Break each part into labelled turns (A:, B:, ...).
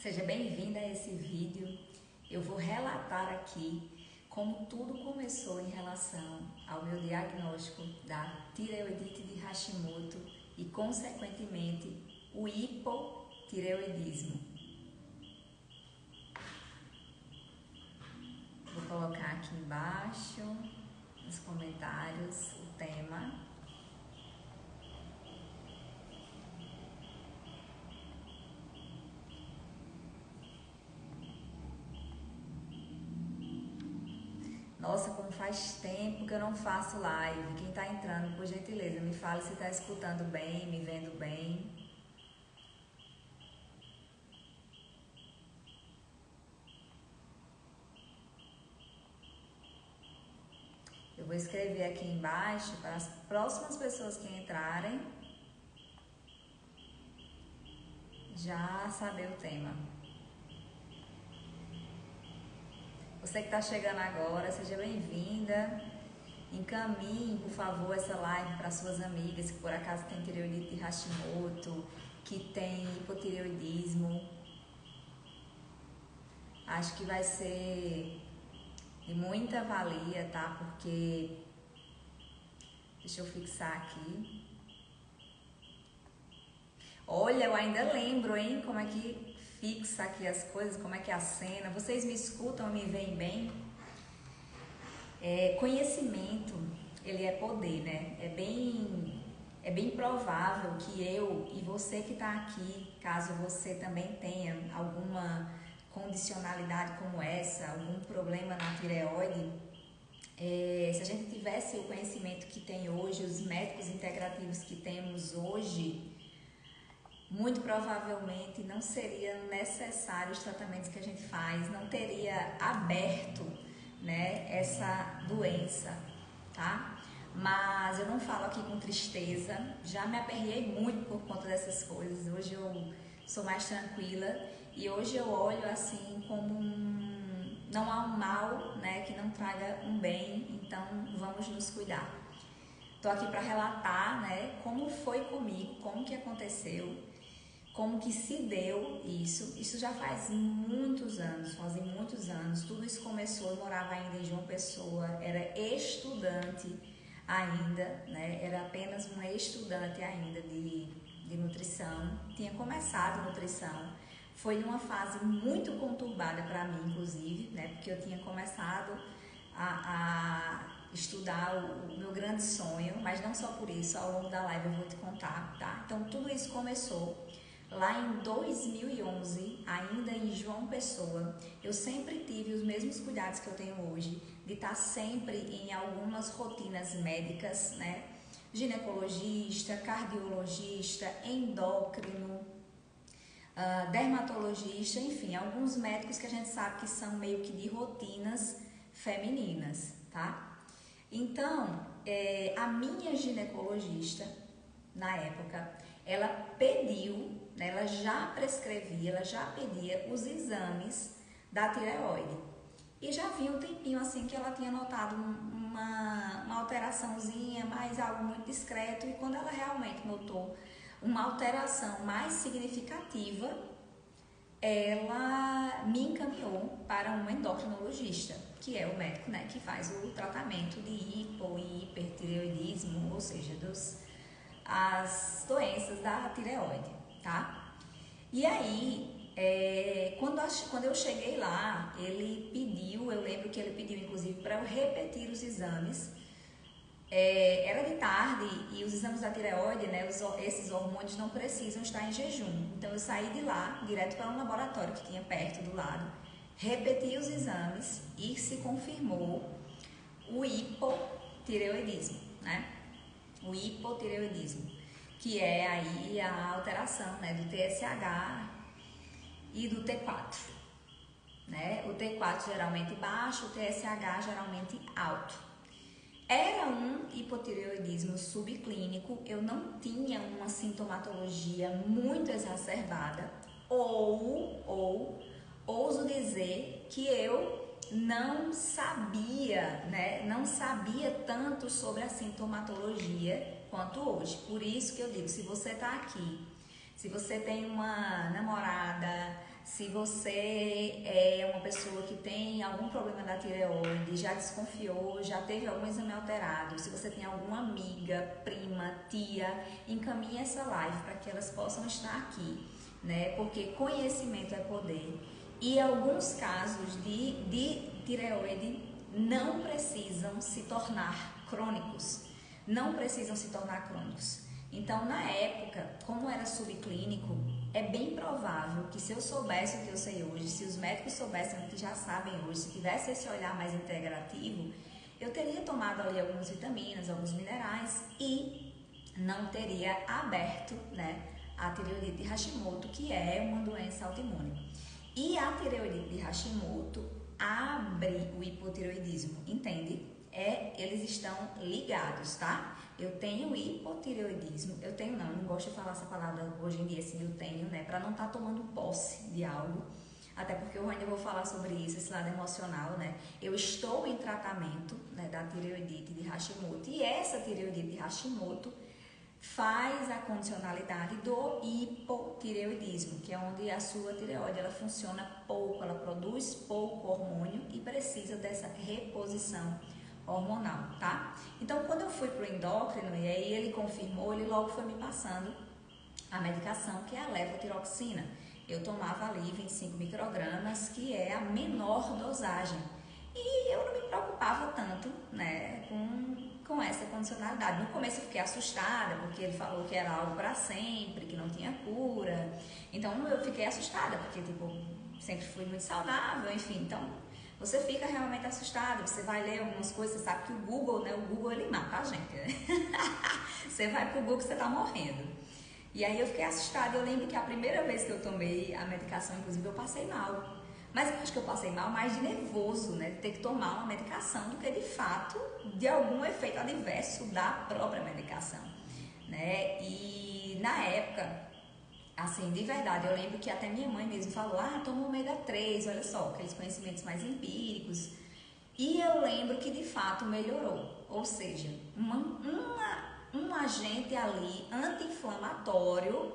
A: Seja bem-vinda a esse vídeo. Eu vou relatar aqui como tudo começou em relação ao meu diagnóstico da tireoidite de Hashimoto e, consequentemente, o hipotireoidismo. Vou colocar aqui embaixo, nos comentários, o tema. Nossa, como faz tempo que eu não faço live. Quem tá entrando, por gentileza, me fale se tá escutando bem, me vendo bem. Eu vou escrever aqui embaixo para as próximas pessoas que entrarem já saber o tema. Você que está chegando agora, seja bem-vinda. Encaminhe, por favor, essa live para suas amigas que por acaso tem tireoidite de Hashimoto, que tem hipotireoidismo. Acho que vai ser de muita valia, tá? Porque, deixa eu fixar aqui. Olha, eu ainda lembro, hein? Como é que fixa aqui as coisas, como é que é a cena. Vocês me escutam, me veem bem? Conhecimento, ele é poder, né? É bem provável que eu e você que está aqui, caso você também tenha alguma condicionalidade como essa, algum problema na tireoide, se a gente tivesse o conhecimento que tem hoje, os métodos integrativos que temos hoje, muito provavelmente não seria necessário os tratamentos que a gente faz, não teria aberto, né, essa doença, tá? Mas eu não falo aqui com tristeza, já me aperriei muito por conta dessas coisas. Hoje eu sou mais tranquila e hoje eu olho assim como não há um mal, né, que não traga um bem, então vamos nos cuidar. Tô aqui para relatar, né, como foi comigo, como que aconteceu, como que se deu isso. Isso já faz muitos anos, fazem muitos anos. Tudo isso começou, eu morava ainda em João Pessoa, era estudante ainda, né? Era apenas uma estudante ainda de nutrição. Tinha começado nutrição. Foi numa fase muito conturbada para mim, inclusive, né? Porque eu tinha começado a estudar o meu grande sonho, mas não só por isso, ao longo da live eu vou te contar, tá? Então tudo isso começou lá em 2011, ainda em João Pessoa. Eu sempre tive os mesmos cuidados que eu tenho hoje, de estar sempre em algumas rotinas médicas, né? Ginecologista, cardiologista, endócrino, dermatologista, enfim, alguns médicos que a gente sabe que são meio que de rotinas femininas, tá? Então, a minha ginecologista, na época, ela pediu, né, ela já prescrevia, ela já pedia os exames da tireoide. E já vinha um tempinho assim que ela tinha notado uma alteraçãozinha, mas algo muito discreto. E quando ela realmente notou uma alteração mais significativa, ela me encaminhou para um endocrinologista, que é o médico, né, que faz o tratamento de hipo e hipertireoidismo, ou seja, as doenças da tireoide, tá? E aí, quando eu cheguei lá, ele pediu, eu lembro que ele pediu inclusive para eu repetir os exames. Era de tarde e os exames da tireoide, né, esses hormônios não precisam estar em jejum. Então eu saí de lá, direto para um laboratório que tinha perto do lado, repeti os exames e se confirmou o hipotireoidismo, né? O hipotireoidismo, que é aí a alteração, né, do TSH e do T4, né? O T4 geralmente baixo, o TSH geralmente alto. Era um hipotireoidismo subclínico, eu não tinha uma sintomatologia muito exacerbada, ou ouso dizer que eu não sabia, né? Não sabia tanto sobre a sintomatologia quanto hoje. Por isso que eu digo, se você tá aqui, se você tem uma namorada, Se você é uma pessoa que tem algum problema da tireoide, já desconfiou, já teve algum exame alterado, se você tem alguma amiga, prima, tia, encaminhe essa live para que elas possam estar aqui, né? Porque conhecimento é poder. E alguns casos de tireoide não precisam se tornar crônicos. Não precisam se tornar crônicos. Então, na época, como era subclínico, é bem provável que se eu soubesse o que eu sei hoje, se os médicos soubessem o que já sabem hoje, se tivesse esse olhar mais integrativo, eu teria tomado ali algumas vitaminas, alguns minerais e não teria aberto, né, a tireoidite de Hashimoto, que é uma doença autoimune. E a tireoidite de Hashimoto abre o hipotireoidismo, entende? Eles estão ligados, tá? Eu tenho hipotireoidismo, não gosto de falar essa palavra hoje em dia, assim, eu tenho, né? Pra não estar tomando posse de algo, até porque eu ainda vou falar sobre isso, esse lado emocional, né? Eu estou em tratamento, né, da tireoidite de Hashimoto, e essa tireoidite de Hashimoto faz a condicionalidade do hipotireoidismo, que é onde a sua tireoide ela funciona pouco, ela produz pouco hormônio e precisa dessa reposição hormonal, tá? Então, quando eu fui pro endócrino e aí ele confirmou, ele logo foi me passando a medicação que é a levotiroxina. Eu tomava ali 25 microgramas, que é a menor dosagem. E eu não me preocupava tanto, né, com essa condicionalidade. No começo eu fiquei assustada, porque ele falou que era algo para sempre, que não tinha cura. Então eu fiquei assustada, porque tipo, sempre fui muito saudável, enfim. Então você fica realmente assustado, você vai ler algumas coisas, você sabe que o Google, né, o Google ele mata a gente, né? Você vai pro Google, você tá morrendo. E aí eu fiquei assustada. Eu lembro que a primeira vez que eu tomei a medicação, inclusive, eu passei mal. Mas eu acho que eu passei mal mais de nervoso, né? De ter que tomar uma medicação do que de fato de algum efeito adverso da própria medicação, né? E na época, assim, de verdade, eu lembro que até minha mãe mesmo falou, toma ômega 3, olha só, aqueles conhecimentos mais empíricos. E eu lembro que de fato melhorou, ou seja, um agente ali anti-inflamatório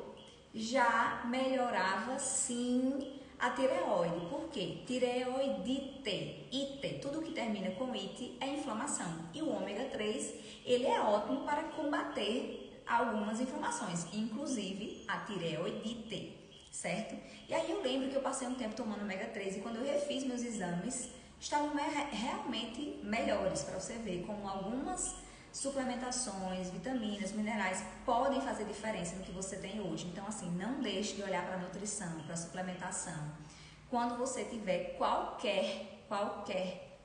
A: já melhorava sim a tireoide. Por quê? Tireoidite, IT, tudo que termina com IT é inflamação. E o ômega 3, ele é ótimo para combater algumas inflamações, inclusive a tireoidite, certo? E aí eu lembro que eu passei um tempo tomando ômega 3 e quando eu refiz meus exames, estavam realmente melhores, para você ver como algumas suplementações, vitaminas, minerais podem fazer diferença no que você tem hoje. Então, assim, não deixe de olhar para a nutrição, para a suplementação, quando você tiver qualquer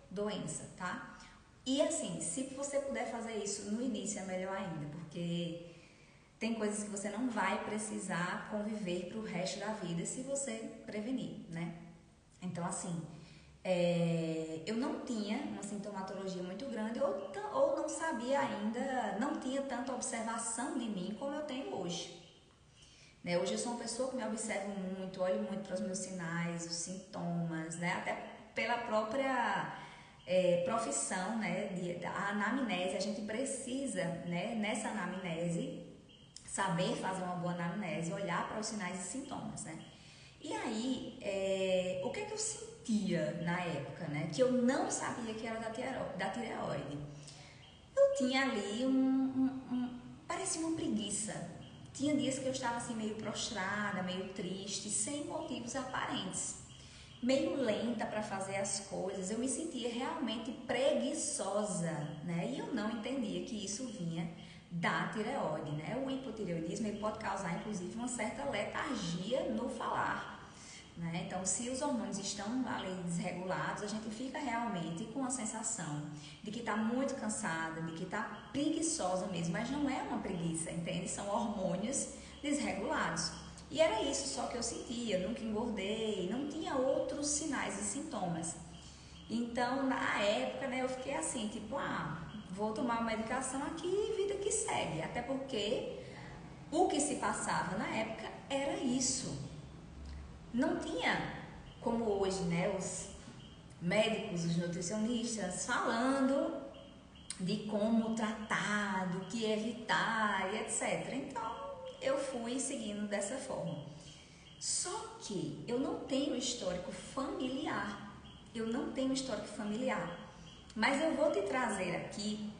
A: doença, tá? E assim, se você puder fazer isso no início é melhor ainda, porque tem coisas que você não vai precisar conviver para o resto da vida se você prevenir, né? Então, assim, eu não tinha uma sintomatologia muito grande ou não sabia ainda, não tinha tanta observação de mim como eu tenho hoje. Né? Hoje eu sou uma pessoa que me observo muito, olho muito para os meus sinais, os sintomas, né? Até pela própria profissão, né? A anamnese, a gente precisa, né? Nessa anamnese, saber fazer uma boa anamnese, olhar para os sinais e sintomas, né? E aí, o que é que eu sentia na época, né? Que eu não sabia que era da tireoide. Eu tinha ali parecia uma preguiça. Tinha dias que eu estava assim meio prostrada, meio triste, sem motivos aparentes. Meio lenta para fazer as coisas. Eu me sentia realmente preguiçosa, né? E eu não entendia que isso vinha da tireoide, né? O hipotireoidismo ele pode causar, inclusive, uma certa letargia no falar, né? Então, se os hormônios estão ali desregulados, a gente fica realmente com a sensação de que está muito cansada, de que está preguiçosa mesmo, mas não é uma preguiça, entende? São hormônios desregulados. E era isso só que eu sentia, eu nunca engordei, não tinha outros sinais e sintomas. Então, na época, né, eu fiquei assim, tipo, vou tomar uma medicação aqui e vida que segue. Até porque o que se passava na época era isso. Não tinha como hoje, né, os médicos, os nutricionistas falando de como tratar, do que evitar e etc. Então, eu fui seguindo dessa forma. Só que que eu não tenho histórico familiar. Eu não tenho histórico familiar. Mas eu vou te trazer aqui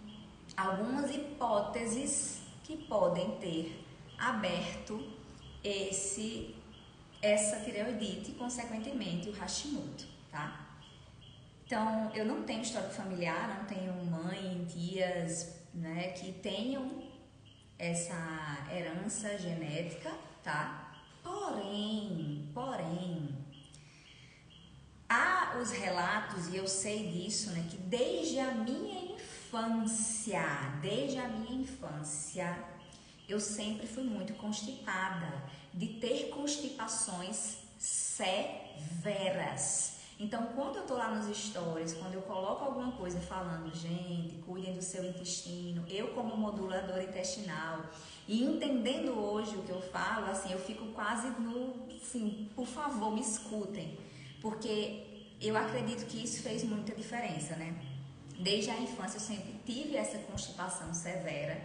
A: algumas hipóteses que podem ter aberto essa tireoidite e, consequentemente, o Hashimoto, tá? Então, eu não tenho histórico familiar, não tenho mãe, tias, né, que tenham essa herança genética, tá? Porém, há os relatos, e eu sei disso, né, que desde a minha infância, eu sempre fui muito constipada, de ter constipações severas. Então, quando eu tô lá nos stories, quando eu coloco alguma coisa falando, gente, cuidem do seu intestino, eu como moduladora intestinal, e entendendo hoje o que eu falo, assim, eu fico quase assim, por favor, me escutem, porque eu acredito que isso fez muita diferença, né? Desde a infância eu sempre tive essa constipação severa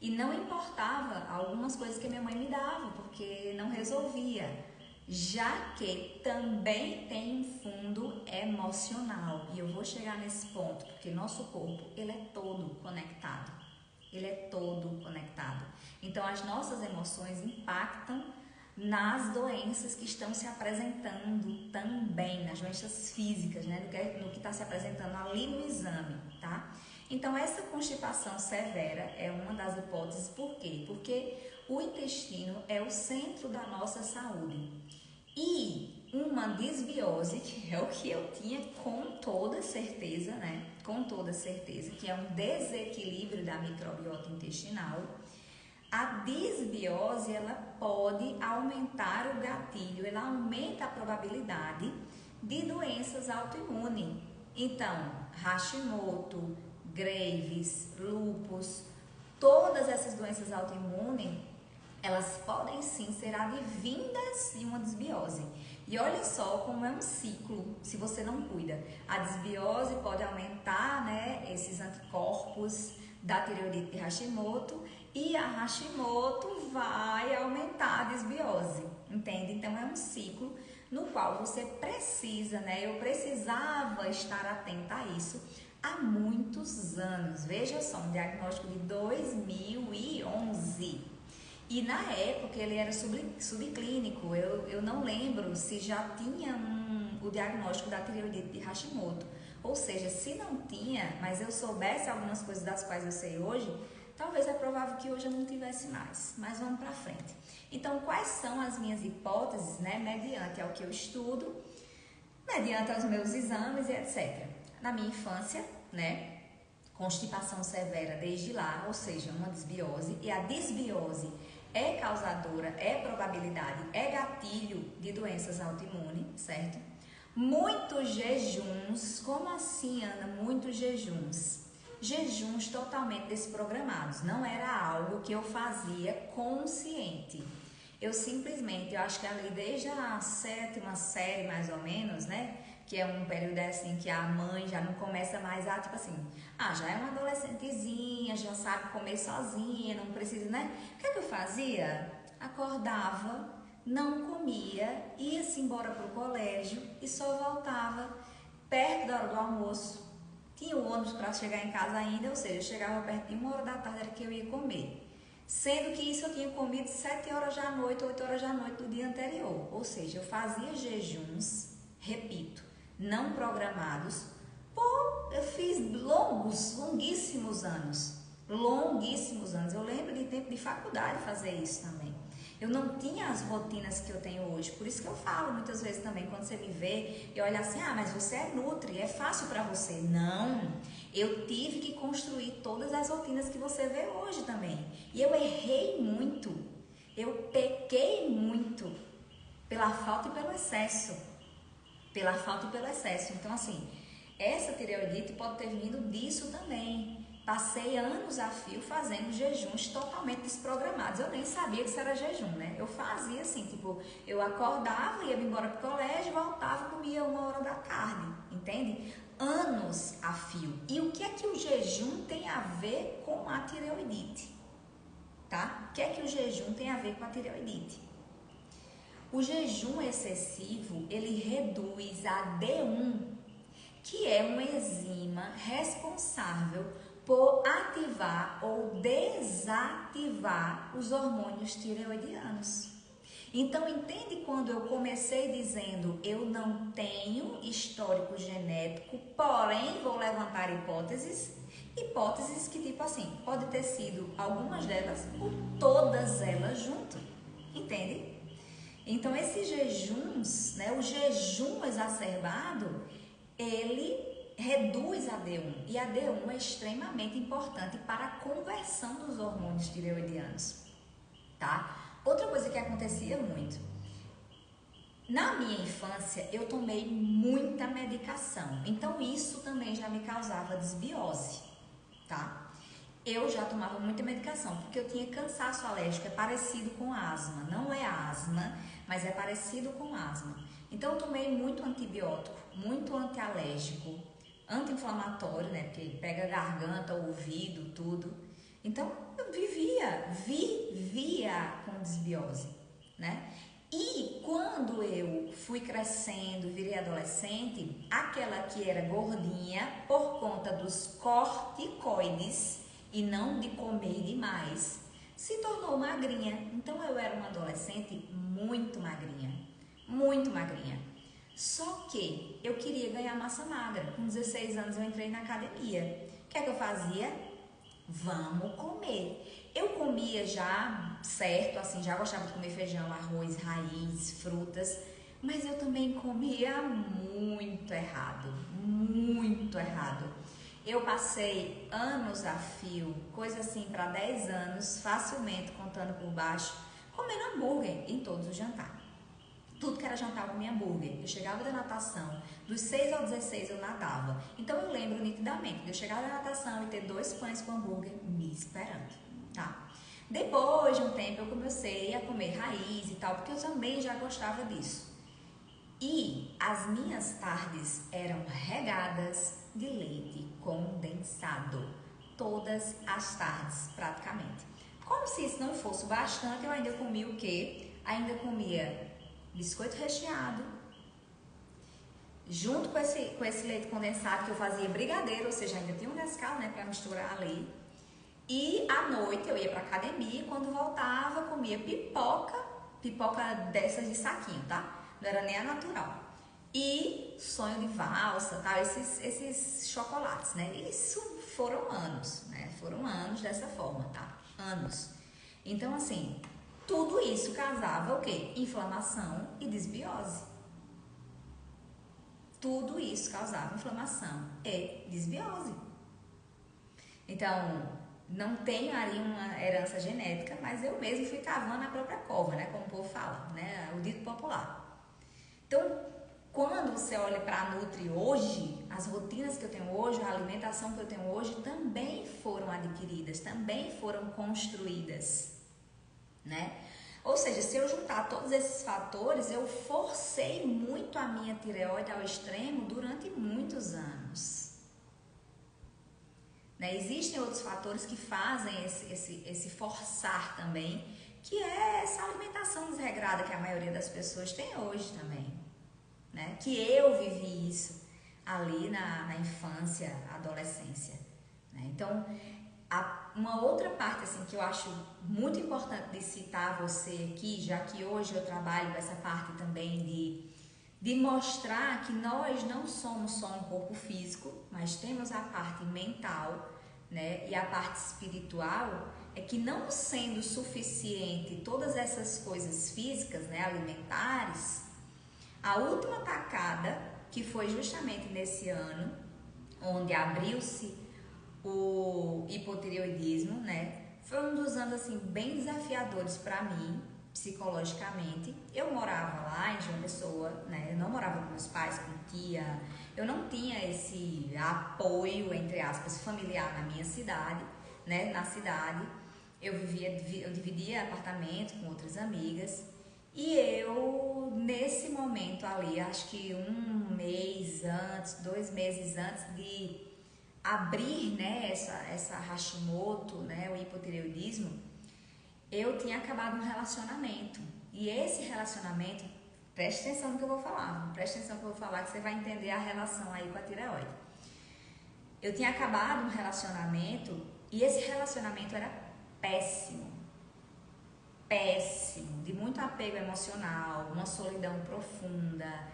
A: e não importava algumas coisas que minha mãe me dava, porque não resolvia. Já que também tem um fundo emocional, e eu vou chegar nesse ponto, porque nosso corpo, ele é todo conectado, então as nossas emoções impactam nas doenças que estão se apresentando também, nas doenças físicas, né, no que está se apresentando ali no exame, tá? Então essa constipação severa é uma das hipóteses. Por quê? Porque o intestino é o centro da nossa saúde. E uma desbiose, que é o que eu tinha com toda certeza, né? Com toda certeza, que é um desequilíbrio da microbiota intestinal. A desbiose, ela pode aumentar o gatilho, ela aumenta a probabilidade de doenças autoimunes. Então, Hashimoto, Graves, lúpus, todas essas doenças autoimunes, elas podem sim ser advindas de uma desbiose. E olha só como é um ciclo, se você não cuida. A desbiose pode aumentar, né, esses anticorpos da tireoidite de Hashimoto, e a Hashimoto vai aumentar a desbiose, entende? Então é um ciclo no qual você precisa, né, eu precisava estar atenta a isso há muitos anos. Veja só, um diagnóstico de 2011. E na época ele era subclínico, eu não lembro se já tinha o diagnóstico da tireoidite de Hashimoto. Ou seja, se não tinha, mas eu soubesse algumas coisas das quais eu sei hoje, talvez é provável que hoje eu não tivesse mais. Mas vamos para frente. Então, quais são as minhas hipóteses, né, mediante ao que eu estudo, mediante aos meus exames e etc. Na minha infância, né, constipação severa desde lá, ou seja, uma desbiose, e a desbiose é causadora, é probabilidade, é gatilho de doenças autoimunes, certo? Muitos jejuns. Como assim, Ana? Muitos jejuns. Jejuns totalmente desprogramados. Não era algo que eu fazia consciente. Eu simplesmente, eu acho que ali desde a 7ª série, mais ou menos, né? Que é um período assim que a mãe já não começa mais a, tipo assim, já é uma adolescentezinha, já sabe comer sozinha, não precisa, né? O que é que eu fazia? Acordava, não comia, ia-se embora pro colégio e só voltava perto da hora do almoço. Tinha o ônibus para chegar em casa ainda, ou seja, eu chegava perto de 1 hora da tarde, era que eu ia comer. Sendo que isso eu tinha comido 7 horas da noite, 8 horas da noite do dia anterior. Ou seja, eu fazia jejuns, repito, não programados, eu fiz longuíssimos anos. Eu lembro de tempo de faculdade fazer isso também. Eu não tinha as rotinas que eu tenho hoje, por isso que eu falo muitas vezes também, quando você me vê e olha assim, mas você é nutri, é fácil para você. Não, eu tive que construir todas as rotinas que você vê hoje também. E eu errei muito, eu pequei muito pela falta e pelo excesso. Então assim, essa tireoidite pode ter vindo disso também. Passei anos a fio fazendo jejuns totalmente desprogramados. Eu nem sabia que isso era jejum, né? Eu fazia assim, tipo, eu acordava, ia embora pro colégio, voltava, comia 1 hora da tarde, entende? Anos a fio. E o que é que o jejum tem a ver com a tireoidite? Tá? O que é que o jejum tem a ver com a tireoidite? O jejum excessivo, ele reduz a D1, que é uma enzima responsável por ativar ou desativar os hormônios tireoidianos. Então, entende quando eu comecei dizendo eu não tenho histórico genético, porém vou levantar hipóteses? Hipóteses que, tipo assim, pode ter sido algumas delas ou todas elas junto, entende? Então, esses jejuns, né, o jejum exacerbado, ele reduz a D1, e a D1 é extremamente importante para a conversão dos hormônios tireoidianos, tá? Outra coisa que acontecia muito, na minha infância eu tomei muita medicação, então isso também já me causava desbiose, tá? Eu já tomava muita medicação, porque eu tinha cansaço alérgico, é parecido com asma, não é asma, mas é parecido com asma. Então eu tomei muito antibiótico, muito antialérgico, anti-inflamatório, né, porque pega a garganta, o ouvido, tudo. Então eu vivia com desbiose, né? E quando eu fui crescendo, virei adolescente, aquela que era gordinha por conta dos corticoides e não de comer demais, se tornou magrinha. Então eu era uma adolescente muito magrinha, muito magrinha. Só que eu queria ganhar massa magra. Com 16 anos eu entrei na academia. O que é que eu fazia? Vamos comer. Eu comia já certo, assim, já gostava de comer feijão, arroz, raiz, frutas, mas eu também comia muito errado, muito errado. Eu passei anos a fio, coisa assim para 10 anos, facilmente contando por baixo, comendo hambúrguer em todos os jantares. Tudo que era jantar eu comia hambúrguer. Eu chegava da natação, dos 6 aos 16 eu nadava. Então eu lembro nitidamente de eu chegar da natação e ter 2 pães com hambúrguer me esperando, tá? Depois de um tempo eu comecei a comer raiz e tal, porque eu também já gostava disso. E as minhas tardes eram regadas de leite condensado. Todas as tardes, praticamente. Como se isso não fosse bastante, eu ainda comia o quê? Ainda comia biscoito recheado, junto com esse leite condensado que eu fazia brigadeiro, ou seja, ainda tinha um Nescau, né, para misturar ali. E à noite eu ia para academia e quando voltava comia pipoca dessas de saquinho, tá? Não era nem a natural. E sonho de valsa, tá? Esses chocolates, né? Isso foram anos, né? Foram anos dessa forma, tá? Anos. Então, assim, tudo isso causava o quê? Inflamação e desbiose. Tudo isso causava inflamação e desbiose. Então, não tenho ali uma herança genética, mas eu mesmo fui cavando a própria cova, né? Como o povo fala, né? O dito popular. Então, quando você olha para a Nutri hoje, as rotinas que eu tenho hoje, a alimentação que eu tenho hoje também foram adquiridas, também foram construídas, né? Ou seja, se eu juntar todos esses fatores, eu forcei muito a minha tireoide ao extremo durante muitos anos. Né? Existem outros fatores que fazem esse forçar também, que é essa alimentação desregrada que a maioria das pessoas tem hoje também. Né? Que eu vivi isso ali na infância, adolescência. Né? Então, uma outra parte assim, que eu acho muito importante de citar você aqui, já que hoje eu trabalho com essa parte também de mostrar que nós não somos só um corpo físico, mas temos a parte mental, né, e a parte espiritual, é que não sendo suficiente todas essas coisas físicas, né, alimentares, a última tacada, que foi justamente nesse ano, onde abriu-se o hipotireoidismo, né? Foi um dos anos assim bem desafiadores para mim, psicologicamente. Eu morava lá em João Pessoa, né? Eu não morava com meus pais, com tia. Eu não tinha esse apoio, entre aspas, familiar na minha cidade, né? Na cidade. Eu dividia apartamento com outras amigas. E eu, nesse momento ali, acho que 1 mês antes, 2 meses antes de abrir, né, essa Hashimoto, né, o hipotireoidismo, eu tinha acabado um relacionamento. E esse relacionamento Preste atenção no que eu vou falar. Preste atenção no que eu vou falar, que você vai entender a relação aí com a tireoide. Eu tinha acabado um relacionamento e esse relacionamento era péssimo. Péssimo. De muito apego emocional, uma solidão profunda.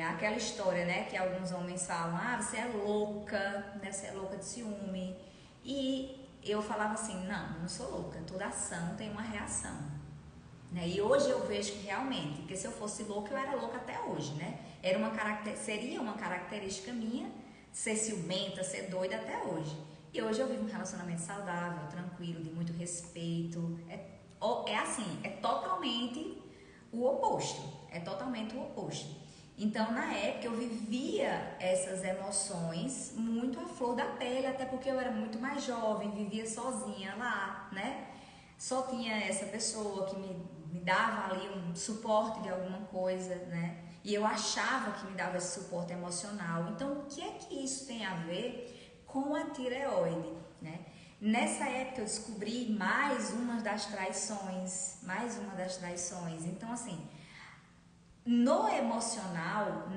A: Aquela história, né, que alguns homens falam, você é louca, né, você é louca de ciúme. E eu falava assim, não sou louca, toda ação tem uma reação. Né? E hoje eu vejo que realmente, porque se eu fosse louca, eu era louca até hoje, né? Seria uma característica minha ser ciumenta, ser doida até hoje. E hoje eu vivo um relacionamento saudável, tranquilo, de muito respeito. É totalmente o oposto. É totalmente o oposto. Então, na época, eu vivia essas emoções muito à flor da pele, até porque eu era muito mais jovem, vivia sozinha lá, né? Só tinha essa pessoa que me dava ali um suporte de alguma coisa, né? E eu achava que me dava esse suporte emocional. Então, o que é que isso tem a ver com a tireoide, né? Nessa época eu descobri mais uma das traições. Então, assim, no emocional,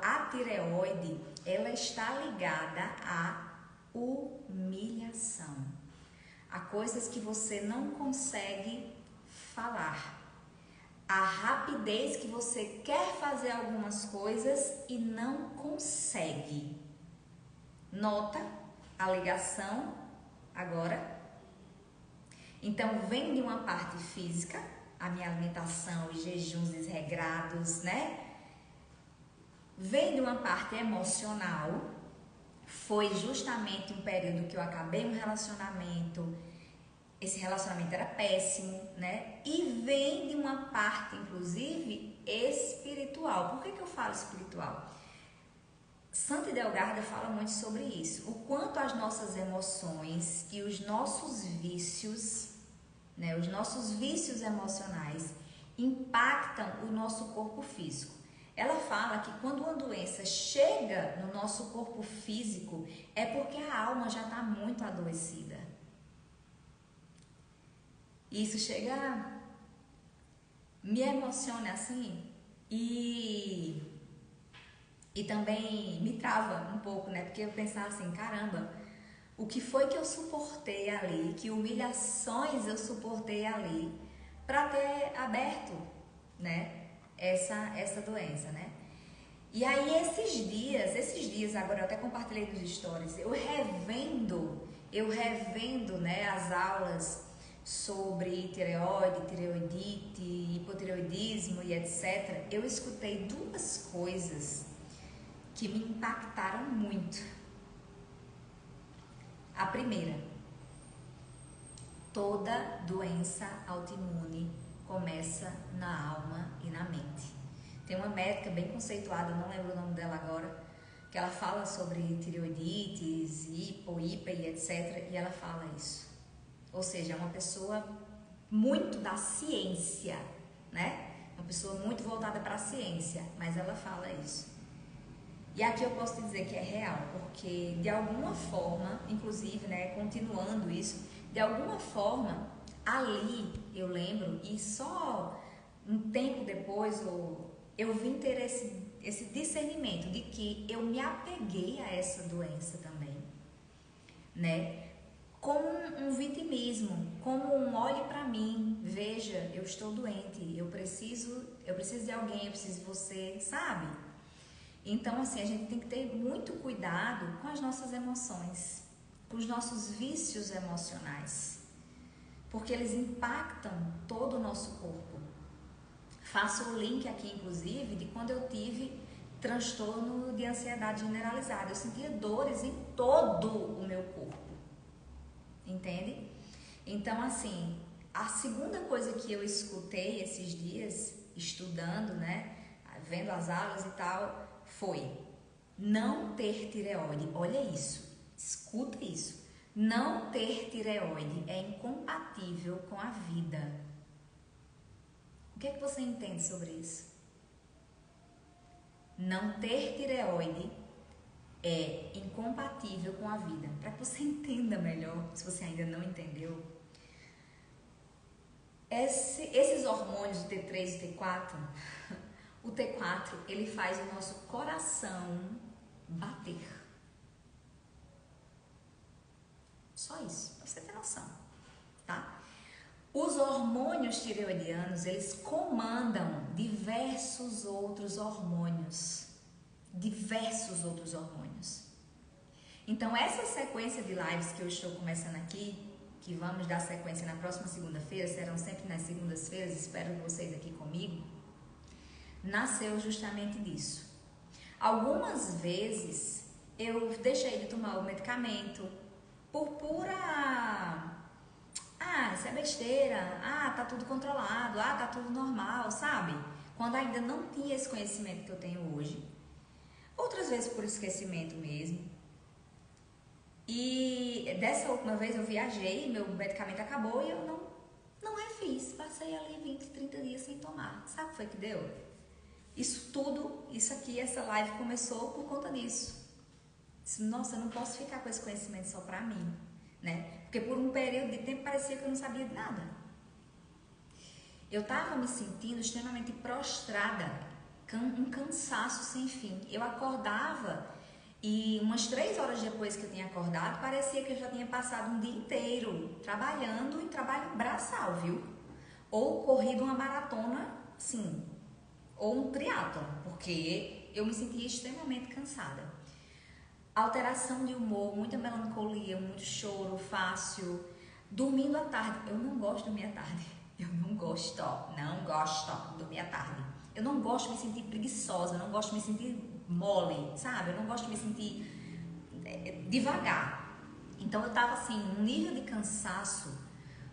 A: a tireoide, ela está ligada à humilhação. A coisas que você não consegue falar. A rapidez que você quer fazer algumas coisas e não consegue. Nota a ligação agora. Então, vem de uma parte física, a minha alimentação, os jejuns desregrados, né? Vem de uma parte emocional. Foi justamente um período que eu acabei um relacionamento. Esse relacionamento era péssimo, né? E vem de uma parte, inclusive, espiritual. Por que eu falo espiritual? Santa Idelgarda fala muito sobre isso. O quanto as nossas emoções e os nossos vícios, né? Os nossos vícios emocionais impactam o nosso corpo físico. Ela fala que quando uma doença chega no nosso corpo físico, é porque a alma já está muito adoecida. Isso chega, me emociona assim e também me trava um pouco, né? Porque eu pensava assim, caramba, o que foi que eu suportei ali, que humilhações eu suportei ali para ter aberto, né? Essa doença, né? E aí esses dias, agora eu até compartilhei nos stories, eu revendo, né, as aulas sobre tireoide, tireoidite, hipotireoidismo e etc. Eu escutei duas coisas que me impactaram muito. A primeira, toda doença autoimune começa na alma e na mente. Tem uma médica bem conceituada, não lembro o nome dela agora, que ela fala sobre tireoidites, hipo e etc. E ela fala isso. Ou seja, é uma pessoa muito da ciência, né? Uma pessoa muito voltada para a ciência, mas ela fala isso. E aqui eu posso te dizer que é real, porque de alguma forma, inclusive, né, continuando isso, de alguma forma, ali eu lembro, e só um tempo depois eu vim ter esse discernimento de que eu me apeguei a essa doença também, né? Como um vitimismo, como um olhe para mim, veja, eu estou doente, eu preciso de alguém, eu preciso de você, sabe? Então, assim, a gente tem que ter muito cuidado com as nossas emoções, com os nossos vícios emocionais, porque eles impactam todo o nosso corpo. Faço o link aqui, inclusive, de quando eu tive transtorno de ansiedade generalizada. Eu sentia dores em todo o meu corpo, entende? Então, assim, a segunda coisa que eu escutei esses dias, estudando, né, vendo as aulas e tal, foi não ter tireoide. Olha isso, escuta isso. Não ter tireoide é incompatível com a vida. O que é que você entende sobre isso? Não ter tireoide é incompatível com a vida. Para que você entenda melhor, se você ainda não entendeu, esses hormônios, o T3 e o T4, o T4, ele faz o nosso coração bater. Só isso, pra você ter noção, tá? Os hormônios tireoidianos, eles comandam diversos outros hormônios. Então, essa sequência de lives que eu estou começando aqui, que vamos dar sequência na próxima segunda-feira, serão sempre nas segundas-feiras, espero vocês aqui comigo, nasceu justamente disso. Algumas vezes eu deixei de tomar o medicamento por pura... isso é besteira, tá tudo controlado, tá tudo normal, sabe? Quando ainda não tinha esse conhecimento que eu tenho hoje. Outras vezes por esquecimento mesmo. E dessa última vez eu viajei, meu medicamento acabou e eu não refiz. Passei ali 20, 30 dias sem tomar. Sabe o que foi que deu? Essa live começou por conta disso. Nossa, eu não posso ficar com esse conhecimento só pra mim, né? Porque por um período de tempo parecia que eu não sabia de nada. Eu tava me sentindo extremamente prostrada, um cansaço sem fim. Eu acordava e umas 3 horas depois que eu tinha acordado, parecia que eu já tinha passado um dia inteiro trabalhando em trabalho braçal, viu? Ou corrido uma maratona, sim, ou um triatlon, porque eu me sentia extremamente cansada. Alteração de humor, muita melancolia, muito choro fácil, dormindo à tarde. Eu não gosto de dormir à tarde. Eu não gosto de dormir à tarde. Eu não gosto de me sentir preguiçosa, eu não gosto de me sentir mole, sabe? Eu não gosto de me sentir devagar. Então eu tava assim, um nível de cansaço,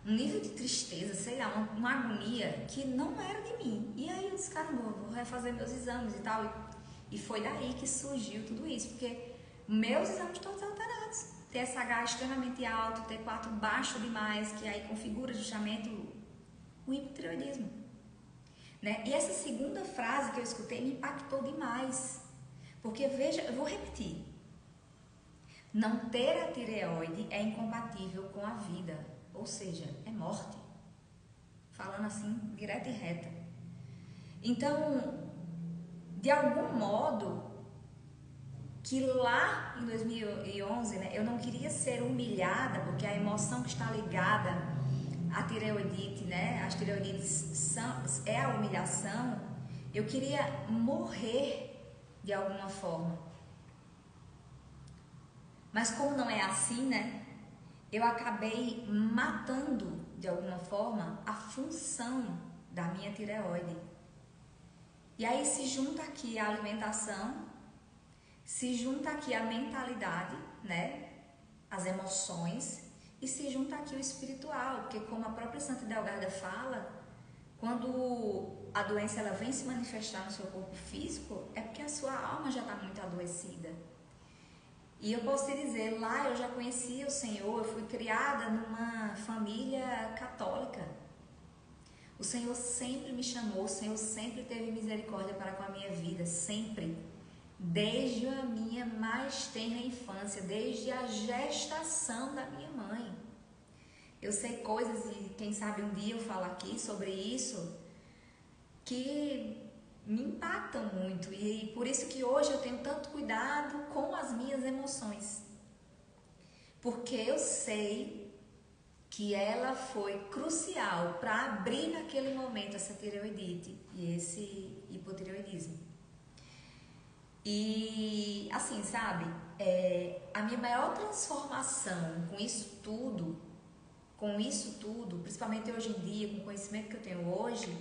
A: um nível de tristeza, sei lá, uma agonia que não era de mim. E aí eu disse, caramba, vou refazer meus exames e tal. E foi daí que surgiu tudo isso, porque meus exames todos alterados. TSH extremamente alto, T4 baixo demais, que aí configura justamente o hipotireoidismo, né? E essa segunda frase que eu escutei me impactou demais. Porque veja, eu vou repetir. Não ter a tireoide é incompatível com a vida, ou seja, é morte. Falando assim, direta e reta. Então, de algum modo, que lá em 2011, né, eu não queria ser humilhada, porque a emoção que está ligada à tireoidite, né, as tireoidites é a humilhação, eu queria morrer de alguma forma. Mas como não é assim, né, eu acabei matando de alguma forma a função da minha tireoide. E aí se junta aqui a alimentação, se junta aqui a mentalidade, né? As emoções, e se junta aqui o espiritual, porque como a própria Santa Delgada fala, quando a doença ela vem se manifestar no seu corpo físico, é porque a sua alma já está muito adoecida. E eu posso te dizer, lá eu já conhecia o Senhor, eu fui criada numa família católica. O Senhor sempre me chamou, o Senhor sempre teve misericórdia para com a minha vida, sempre. Desde a minha mais tenra infância, desde a gestação da minha mãe. Eu sei coisas e quem sabe um dia eu falo aqui sobre isso que me impactam muito e por isso que hoje eu tenho tanto cuidado com as minhas emoções. Porque eu sei que ela foi crucial para abrir naquele momento essa tireoidite e esse hipotireoidismo. E assim, sabe, a minha maior transformação com isso tudo, principalmente hoje em dia, com o conhecimento que eu tenho hoje,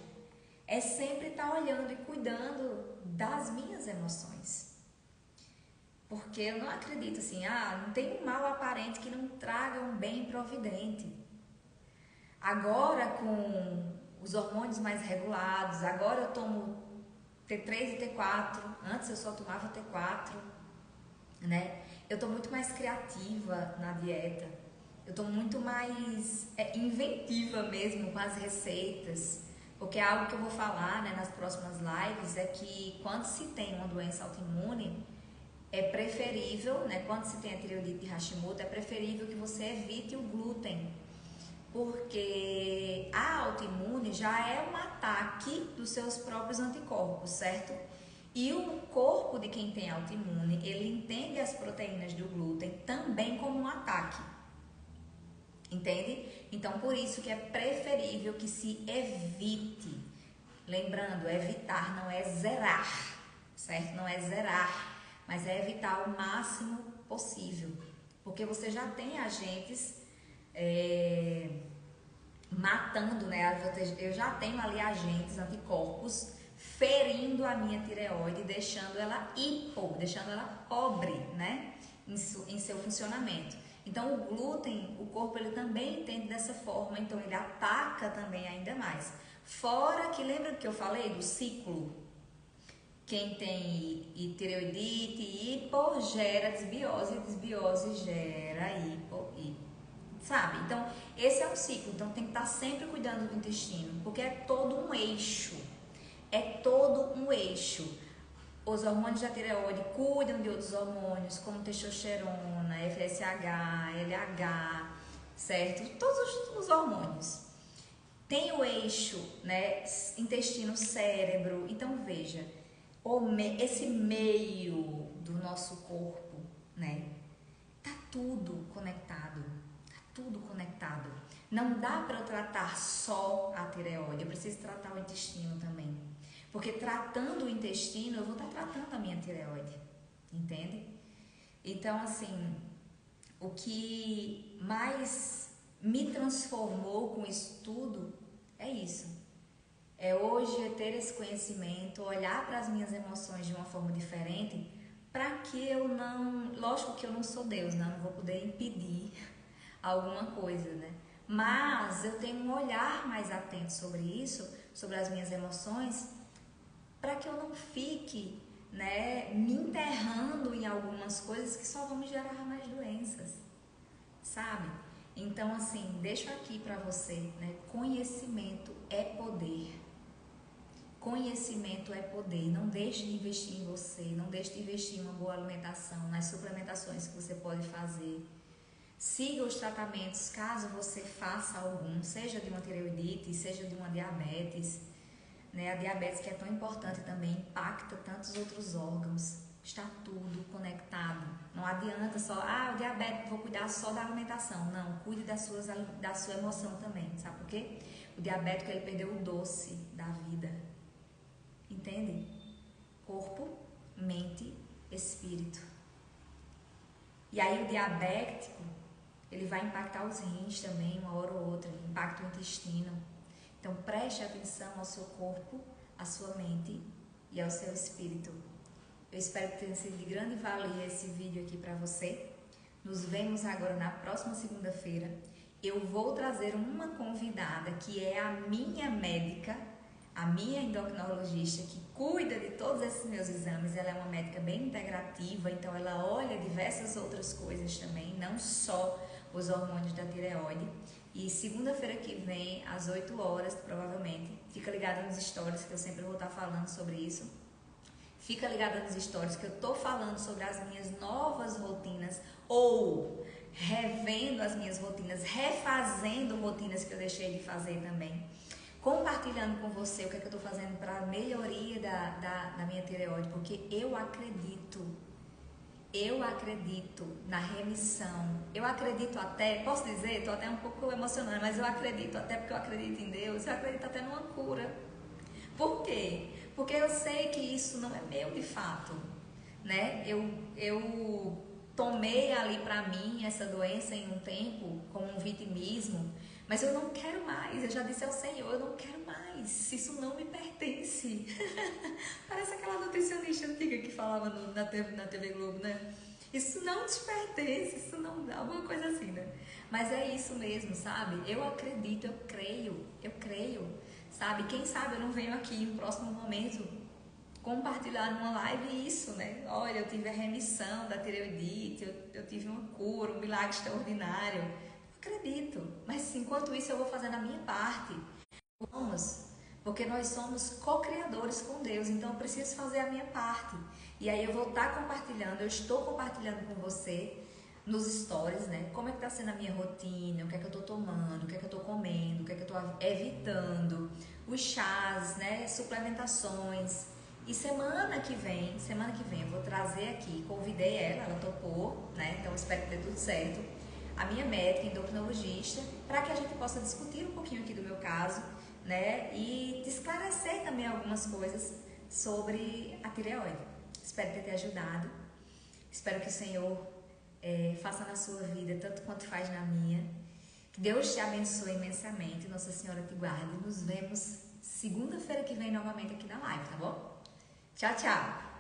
A: é sempre estar olhando e cuidando das minhas emoções. Porque eu não acredito assim, não tem um mal aparente que não traga um bem providente. Agora com os hormônios mais regulados, agora eu tomo T3 e T4, antes eu só tomava T4, né? Eu tô muito mais criativa na dieta, eu tô muito mais inventiva mesmo com as receitas, porque é algo que eu vou falar, né, nas próximas lives, é que quando se tem uma doença autoimune, é preferível, né, quando se tem a tireoidite de Hashimoto, é preferível que você evite o glúten, Porque a autoimune já é um ataque dos seus próprios anticorpos, certo? E o corpo de quem tem autoimune, ele entende as proteínas do glúten também como um ataque. Entende? Então, por isso que é preferível que se evite. Lembrando, evitar não é zerar, certo? Não é zerar, mas é evitar o máximo possível. Porque você já tem agentes matando, né? Eu já tenho ali agentes, anticorpos, ferindo a minha tireoide, deixando ela deixando ela pobre, né? Em seu funcionamento. Então, o glúten, o corpo ele também entende dessa forma, então ele ataca também ainda mais. Fora que, lembra que eu falei do ciclo? Quem tem tireoidite, hipo gera desbiose gera hipo, sabe? Então, esse é um ciclo, então tem que estar sempre cuidando do intestino, porque é todo um eixo, Os hormônios da tireoide cuidam de outros hormônios, como testosterona, FSH, LH, certo? Todos os hormônios. Tem o eixo, né, intestino-cérebro. Então, veja, esse meio do nosso corpo, né, tá tudo conectado. Tá tudo conectado. Não dá para eu tratar só a tireoide, eu preciso tratar o intestino também. Porque tratando o intestino, eu vou estar tratando a minha tireoide, entende? Então, assim, o que mais me transformou com isso tudo é isso. É hoje ter esse conhecimento, olhar para as minhas emoções de uma forma diferente, para que eu não... Lógico que eu não sou Deus, né? Eu não vou poder impedir alguma coisa, né? Mas eu tenho um olhar mais atento sobre isso, sobre as minhas emoções, para que eu não fique, né, me enterrando em algumas coisas que só vão me gerar mais doenças, sabe? Então, assim, deixo aqui para você, né, conhecimento é poder. Conhecimento é poder. Não deixe de investir em você, não deixe de investir em uma boa alimentação, nas suplementações que você pode fazer. Siga os tratamentos, caso você faça algum, seja de uma tireoidite, seja de uma diabetes, né? A diabetes, que é tão importante também, impacta tantos outros órgãos. Está tudo conectado. Não adianta só, o diabetes, vou cuidar só da alimentação. Não, cuide da sua emoção também. Sabe por quê? O diabético, ele perdeu o doce da vida. Entende? Corpo, mente, espírito. E aí o diabético, ele vai impactar os rins também, uma hora ou outra, impacta o intestino. Então preste atenção ao seu corpo, à sua mente e ao seu espírito. Eu espero que tenha sido de grande valia esse vídeo aqui para você. Nos vemos agora na próxima segunda-feira. Eu vou trazer uma convidada que é a minha médica, a minha endocrinologista, que cuida de todos esses meus exames. Ela é uma médica bem integrativa, então ela olha diversas outras coisas também, não só os hormônios da tireoide. E segunda-feira que vem, às 8 horas, provavelmente, fica ligada nos stories, que eu sempre vou estar falando sobre isso. Fica ligada nos stories, que eu estou falando sobre as minhas novas rotinas, ou revendo as minhas rotinas, refazendo rotinas que eu deixei de fazer também. Compartilhando com você o que é que eu estou fazendo para a melhoria da minha tireoide, porque eu acredito na remissão. Eu acredito até, posso dizer, estou até um pouco emocionada, mas eu acredito até, porque eu acredito em Deus, eu acredito até numa cura. Por quê? Porque eu sei que isso não é meu de fato, né? Eu tomei ali para mim essa doença em um tempo como um vitimismo, mas eu não quero mais. Eu já disse ao Senhor, eu não quero mais. Isso não me pertence. Parece aquela nutricionista antiga que falava na TV Globo, né? Isso não te pertence, isso não dá, alguma coisa assim, né? Mas é isso mesmo, sabe? Eu acredito, eu creio, sabe? Quem sabe eu não venho aqui no próximo momento compartilhar numa live isso, né? Olha, eu tive a remissão da tireoidite, eu tive uma cura, um milagre extraordinário. Eu acredito, mas enquanto isso eu vou fazendo a minha parte. Vamos, porque nós somos co-criadores com Deus, então eu preciso fazer a minha parte. E aí eu vou estar compartilhando, eu estou compartilhando com você nos stories, né? Como é que tá sendo a minha rotina, o que é que eu tô tomando, o que é que eu tô comendo, o que é que eu tô evitando, os chás, né? Suplementações. E semana que vem eu vou trazer aqui, convidei ela topou, né? Então espero que dê tudo certo. A minha médica endocrinologista, para que a gente possa discutir um pouquinho aqui do meu caso, né? E te esclarecer também algumas coisas sobre a tireoide. Espero ter te ajudado. Espero que o Senhor faça na sua vida tanto quanto faz na minha. Que Deus te abençoe imensamente. Nossa Senhora te guarde. Nos vemos segunda-feira que vem novamente aqui na live, tá bom? Tchau, tchau!